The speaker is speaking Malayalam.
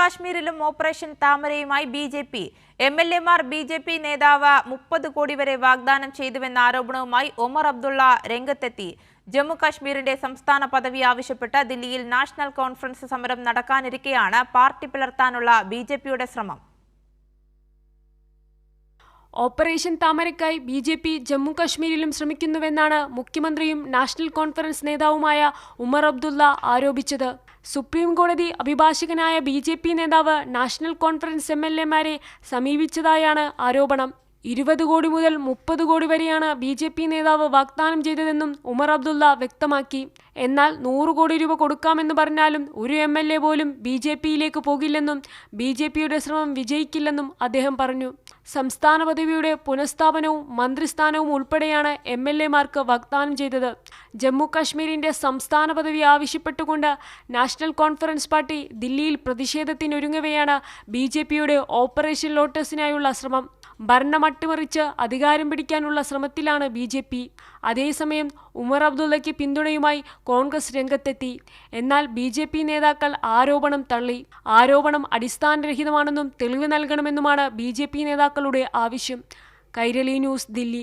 കാശ്മീരിലും ഓപ്പറേഷൻ താമരയുമായി ബി.ജെ.പി. എം.എൽ.എമാർ ബി.ജെ.പി. നേതാവ് 30 കോടി വരെ വാഗ്ദാനം ചെയ്തുവെന്ന ആരോപണവുമായി ഒമർ അബ്ദുള്ള രംഗത്തെത്തി. ജമ്മു കാശ്മീരിന്റെ സംസ്ഥാന പദവി ആവശ്യപ്പെട്ട് ദില്ലിയിൽ നാഷണൽ കോൺഫറൻസ് സമരം നടക്കാനിരിക്കെയാണ് പാർട്ടി പിളർത്താനുള്ള ബി.ജെ.പിയുടെ ശ്രമം. ഓപ്പറേഷൻ താമരയ്ക്കായി ബി.ജെ.പി. ജമ്മു കാശ്മീരിലും ശ്രമിക്കുന്നുവെന്നാണ് മുഖ്യമന്ത്രിയും നാഷണൽ കോൺഫറൻസ് നേതാവുമായ ഉമർ അബ്ദുള്ള ആരോപിച്ചത്. സുപ്രീം കോടതി അഭിഭാഷകനായ ബി.ജെ.പി. നേതാവ് നാഷണൽ കോൺഫറൻസ് എം.എൽ.എമാരെ സമീപിച്ചതായാണ് ആരോപണം. 20 കോടി മുതൽ 30 കോടി വരെയാണ് ബി.ജെ.പി. നേതാവ് വാഗ്ദാനം ചെയ്തതെന്നും ഉമർ അബ്ദുള്ള വ്യക്തമാക്കി. എന്നാൽ 100 കോടി രൂപ കൊടുക്കാമെന്ന് പറഞ്ഞാലും ഒരു എം.എൽ.എ പോലും ബി.ജെ.പിയിലേക്ക് പോകില്ലെന്നും ബി.ജെ.പിയുടെ ശ്രമം വിജയിക്കില്ലെന്നും അദ്ദേഹം പറഞ്ഞു. സംസ്ഥാന പദവിയുടെ പുനഃസ്ഥാപനവും മന്ത്രിസ്ഥാനവും ഉൾപ്പെടെയാണ് എം.എൽ.എമാർക്ക് വാഗ്ദാനം ചെയ്തത്. ജമ്മു കാശ്മീരിന്റെ സംസ്ഥാന പദവി ആവശ്യപ്പെട്ടുകൊണ്ട് നാഷണൽ കോൺഫറൻസ് പാർട്ടി ദില്ലിയിൽ പ്രതിഷേധത്തിനൊരുങ്ങവെയാണ് ബി.ജെ.പിയുടെ ഓപ്പറേഷൻ ലോട്ടസിനായുള്ള ശ്രമം. ഭരണം അട്ടിമറിച്ച് അധികാരം പിടിക്കാനുള്ള ശ്രമത്തിലാണ് ബി.ജെ.പി. അതേസമയം ഉമർ അബ്ദുള്ളയ്ക്ക് പിന്തുണയുമായി കോൺഗ്രസ് രംഗത്തെത്തി. എന്നാൽ ബി.ജെ.പി. നേതാക്കൾ ആരോപണം തള്ളി. ആരോപണം അടിസ്ഥാനരഹിതമാണെന്നും തെളിവ് നൽകണമെന്നുമാണ് ബി.ജെ.പി. നേതാക്കളുടെ ആവശ്യം. കൈരളി ന്യൂസ്, ദില്ലി.